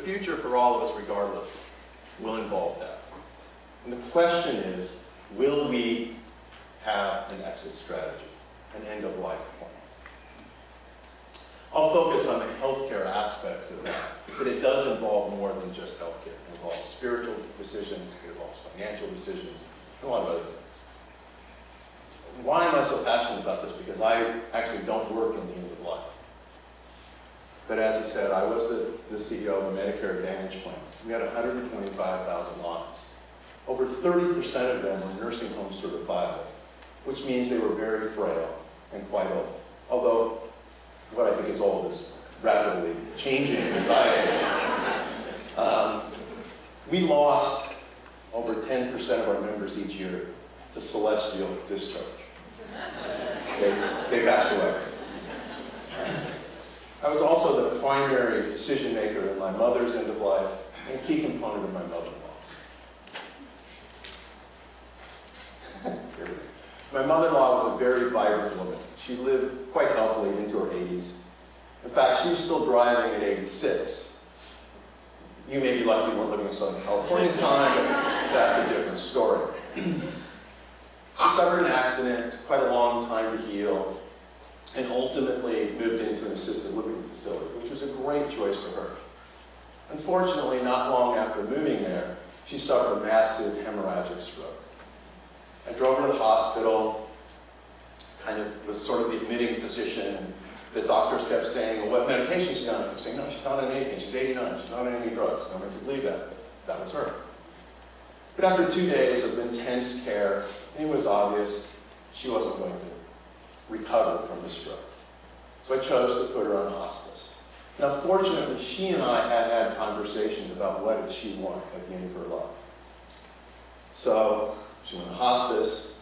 future for all of us regardless will involve that. And the question is, will we have an exit strategy, an end-of-life plan? I'll focus on the healthcare aspects of that, but it does involve more than just healthcare. It involves spiritual decisions, it involves financial decisions, and a lot of other things. Why am I so passionate about this? Because I actually don't work in the end of life. But as I said, I was the CEO of a Medicare Advantage plan. We had 125,000 lives. Over 30% of them were nursing home certifiable, which means they were very frail and quite old. Although what I think is old is rapidly changing as I age. We lost over 10% of our members each year to celestial discharge. They passed away. I was also the primary decision maker in my mother's end of life and a key component of my mother-in-law's. My mother-in-law was a very vibrant woman. She lived quite healthily into her 80s. In fact, she was still driving at 86. You may be lucky you weren't living in Southern California at the time, but that's a different story. She suffered an accident, took quite a long time to heal, and ultimately moved into an assisted living facility, which was a great choice for her. Unfortunately, not long after moving there, she suffered a massive hemorrhagic stroke. I drove her to the hospital, kind of was sort of the admitting physician, and the doctors kept saying, well, what medication is she on? I kept saying, no, she's not on anything. She's 89. She's not on any drugs. No one could believe that. That was her. But after 2 days of intense care, it was obvious she wasn't going to recover from the stroke. So I chose to put her on hospice. Now, fortunately, she and I had conversations about what did she want at the end of her life. So she went to hospice,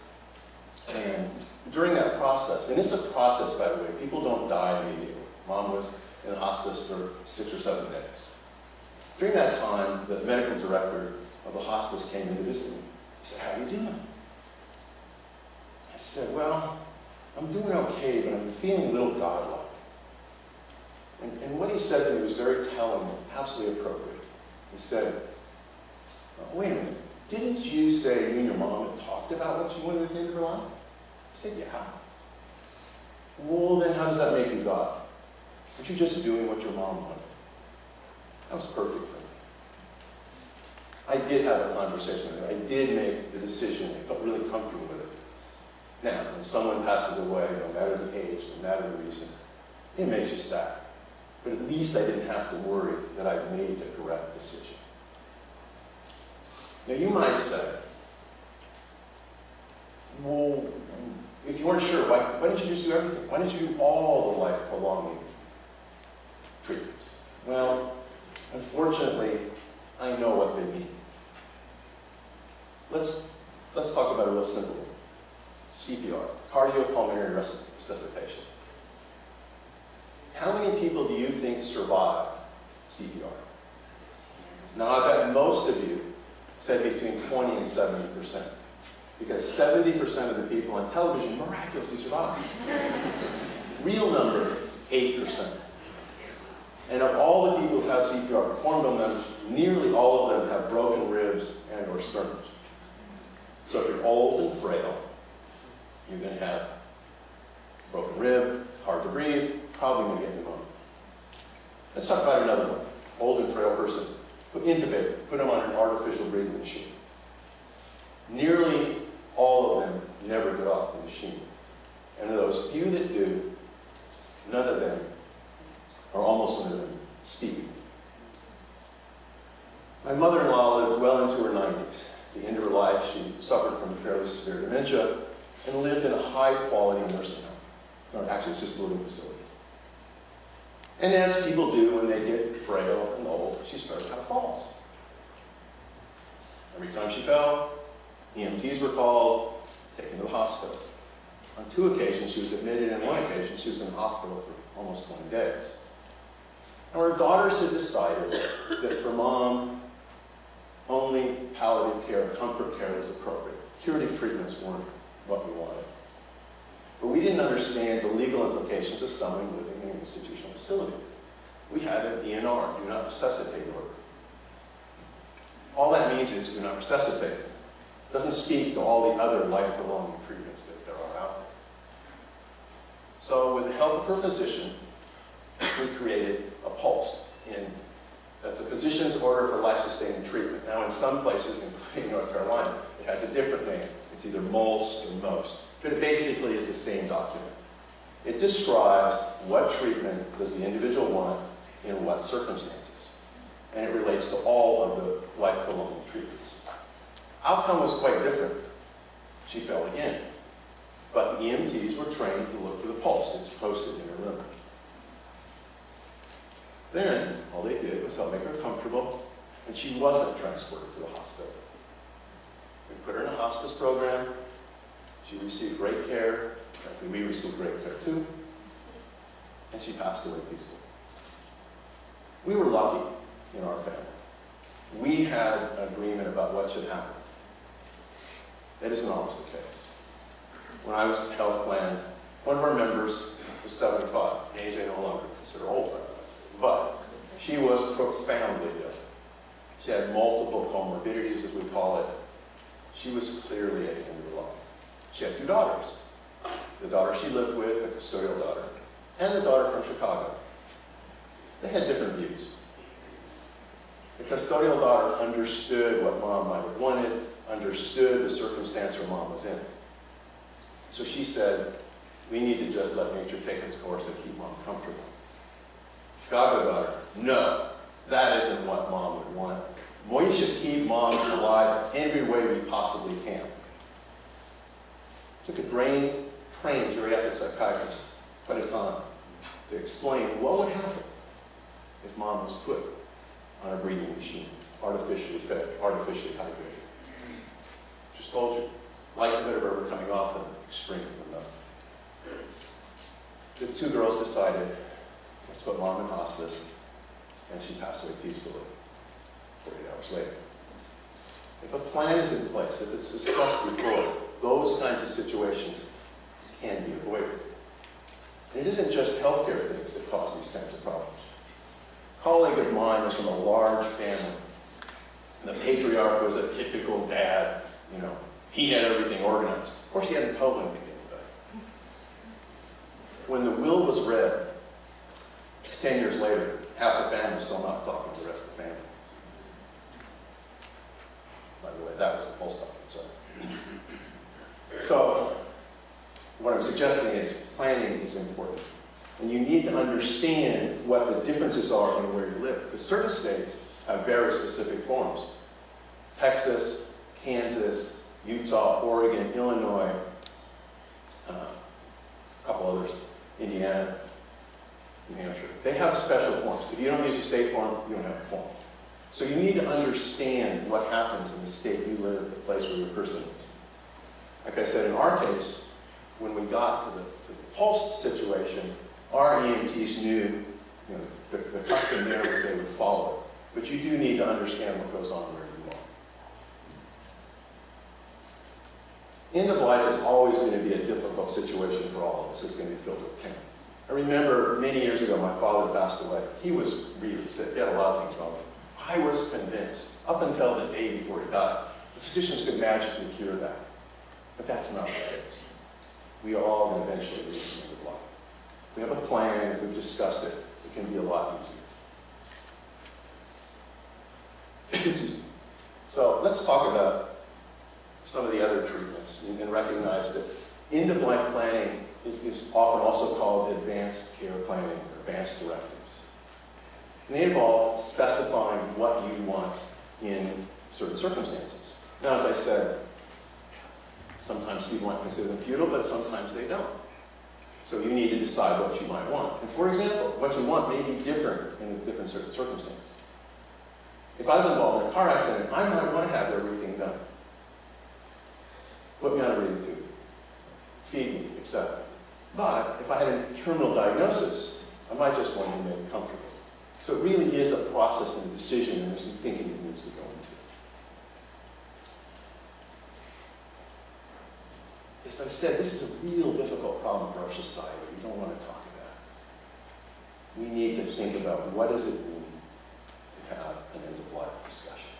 and during that process, and it's a process, by the way, people don't die immediately. Mom was in the hospice for 6 or 7 days. During that time, the medical director of the hospice came in to visit me. He said, how are you doing? I said, well, I'm doing okay, but I'm feeling a little godlike. And what he said to me was very telling and absolutely appropriate. He said, wait a minute, didn't you say you and your mom had talked about what you wanted at the end of your life? I said, yeah. Well, then how does that make you God? Aren't you just doing what your mom wanted? That was perfect for me. I did have a conversation with her. I did make the decision. I felt really comfortable with it. Now, when someone passes away, no matter the age, no matter the reason, it makes you sad. But at least I didn't have to worry that I'd made the correct decision. Now, you might say, well, if you weren't sure, why didn't you just do everything? Why didn't you do all the life-prolonging treatments? Well, unfortunately, I know what they mean. Let's talk about it real simply. CPR, cardiopulmonary resuscitation. How many people do you think survive CPR? Now, I bet most of you said between 20 and 70%, because 70% of the people on television miraculously survive. Real number, 8%. And of all the people who have CPR performed on them, nearly all of them have broken ribs and or sternums. So if you're old and frail, you're going to have broken rib, hard to breathe, probably going to get pneumonia. Let's talk about another one. Old and frail person. Intubate, put them on an artificial breathing machine. Nearly all of them never get off the machine. And of those few that do, none of them, or almost none of them, speak. My mother-in-law lived well into her 90s. At the end of her life, she suffered from fairly severe dementia and lived in a high-quality nursing home, or actually assisted living facility. And as people do when they get frail and old, she started to have falls. Every time she fell, EMTs were called, taken to the hospital. On 2 occasions, she was admitted, and on 1 occasion, she was in the hospital for almost 20 days. And her daughters had decided that for Mom, only palliative care, comfort care was appropriate. Curative treatments weren't what we wanted. But we didn't understand the legal implications of someone living in an institutional facility. we had an DNR, do not resuscitate order. All that means is do not resuscitate. It doesn't speak to all the other life-prolonging treatments that there are out there. So with the help of her physician, we created a PULSE. That's a physician's order for life-sustaining treatment. Now in some places, including North Carolina, it has a different name. It's either MOLST or MOST. But it basically is the same document. It describes what treatment does the individual want in what circumstances. And it relates to all of the life-prolonging treatments. Outcome was quite different. She fell again. But the EMTs were trained to look for the pulse. It's posted in her room. Then, all they did was help make her comfortable, and she wasn't transported to the hospital. We put her in a hospice program. She received great care. Frankly, we received great care too. And she passed away peacefully. We were lucky in our family. We had an agreement about what should happen. That isn't always the case. When I was health plan, one of our members was 75, an age I no longer consider old, but she was profoundly ill. She had multiple comorbidities, as we call it. She was clearly at the end of her life. She had two daughters. The daughter she lived with, the custodial daughter, and the daughter from Chicago. They had different views. The custodial daughter understood what mom might have wanted, understood the circumstance her mom was in. So she said, we need to just let nature take its course and keep mom comfortable. Chicago daughter, no, that isn't what mom would want. We should keep mom alive every way we possibly can. Took a trained geriatric psychiatrist quite a time to explain what would happen if mom was put on a breathing machine, artificially fed, artificially hydrated. Just told you, likelihood of her coming off an extreme remote. The two girls decided, let's put mom in hospice, and she passed away peacefully 48 hours later. If a plan is in place, if it's discussed before, those kinds of situations can be avoided. And it isn't just healthcare things that cause these kinds of problems. A colleague of mine was from a large family. And the patriarch was a typical dad, you know. He had everything organized. Of course, he hadn't told anything to anybody. When the will was read, it's 10 years later, half the family's still not talking to the rest of the family. By the way, that was the post office, sorry. So, what I'm suggesting is planning is important. And you need to understand what the differences are in where you live. Because certain states have very specific forms. Texas, Kansas, Utah, Oregon, Illinois, a couple others, Indiana, New Hampshire. They have special forms. If you don't use a state form, you don't have a form. So you need to understand what happens in the state you live, the place where your person is. Like I said, in our case, when we got to the pulse situation, our EMTs knew, the custom there was they would follow it. But you do need to understand what goes on where you are. End of life is always going to be a difficult situation for all of us. It's going to be filled with pain. I remember many years ago, my father passed away. He was really sick. He had a lot of things wrong with him. I was convinced, up until the day before he died, the physicians could magically cure that. But that's not the case. We are all going to eventually reach the end of life. If we have a plan, if we've discussed it, it can be a lot easier. So let's talk about some of the other treatments and recognize that end-of-life planning is often also called advanced care planning or advanced directives. And they involve specifying what you want in certain circumstances. Now, as I said, sometimes people might consider them futile, but sometimes they don't. So you need to decide what you might want. And for example, what you want may be different in different circumstances. If I was involved in a car accident, I might want to have everything done. Put me on a breathing tube, feed me, etc. But if I had a terminal diagnosis, I might just want to make it comfortable. So it really is a process and a decision, and there's some thinking that needs to go into it. As I said, this is a real difficult problem for our society. We don't want to talk about we need to think about what does it mean to have an end-of-life discussion.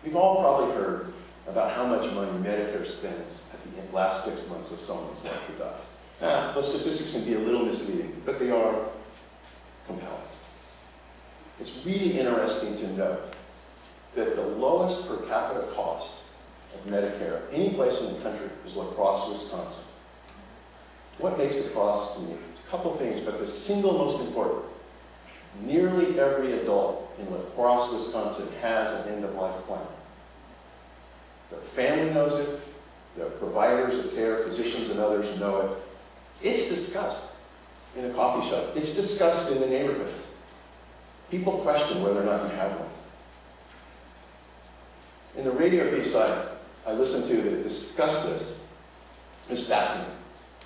We've all probably heard about how much money Medicare spends at the last 6 months of someone's life who dies. Those statistics can be a little misleading, but they are compelling. It's really interesting to note that the lowest per capita cost of Medicare any place in the country is La Crosse, Wisconsin. What makes La Crosse unique? A couple things, but the single most important. Nearly every adult in La Crosse, Wisconsin has an end-of-life plan. Their family knows it, their providers of care, physicians and others know it. It's discussed in a coffee shop. It's discussed in the neighborhoods. People question whether or not you have one. In the radio piece I listened to that discussed this, is fascinating.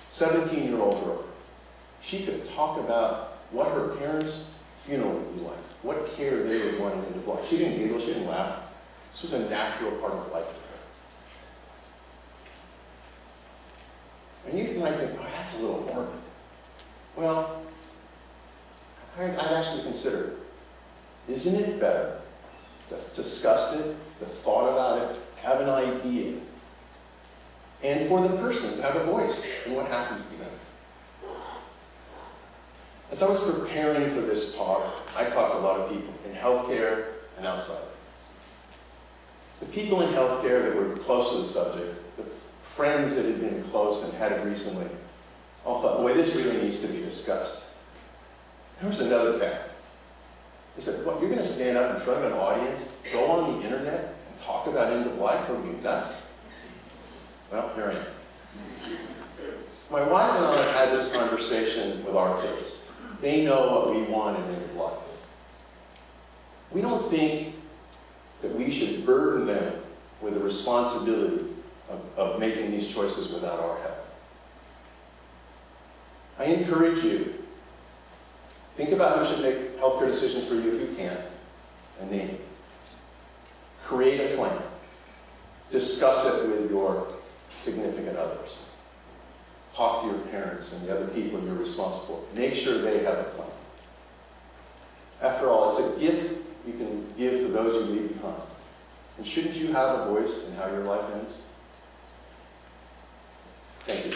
17-year-old girl. She could talk about what her parents' funeral would be like, what care they would want at the end of life. She didn't giggle, she didn't laugh. This was a natural part of life to her. And you might think, oh, that's a little morbid. Well, I'd actually consider, isn't it better to have discussed it, to have thought about it, have an idea, and for the person to have a voice in what happens to them? As I was preparing for this talk, I talked to a lot of people in healthcare and outside. The people in healthcare that were close to the subject, the friends that had been close and had it recently, all thought, boy, this really needs to be discussed. There was another path. They said, what, you're going to stand up in front of an audience, go on the internet, and talk about end of life? Are you nuts? Well, here I am. My wife and I had this conversation with our kids. They know what we want at end of life. We don't think that we should burden them with the responsibility of making these choices without our help. I encourage you, think about who should make healthcare decisions for you if you can, and name it. Create a plan. Discuss it with your significant others. Talk to your parents and the other people you're responsible for. Make sure they have a plan. After all, it's a gift you can give to those you leave behind. And shouldn't you have a voice in how your life ends? Thank you.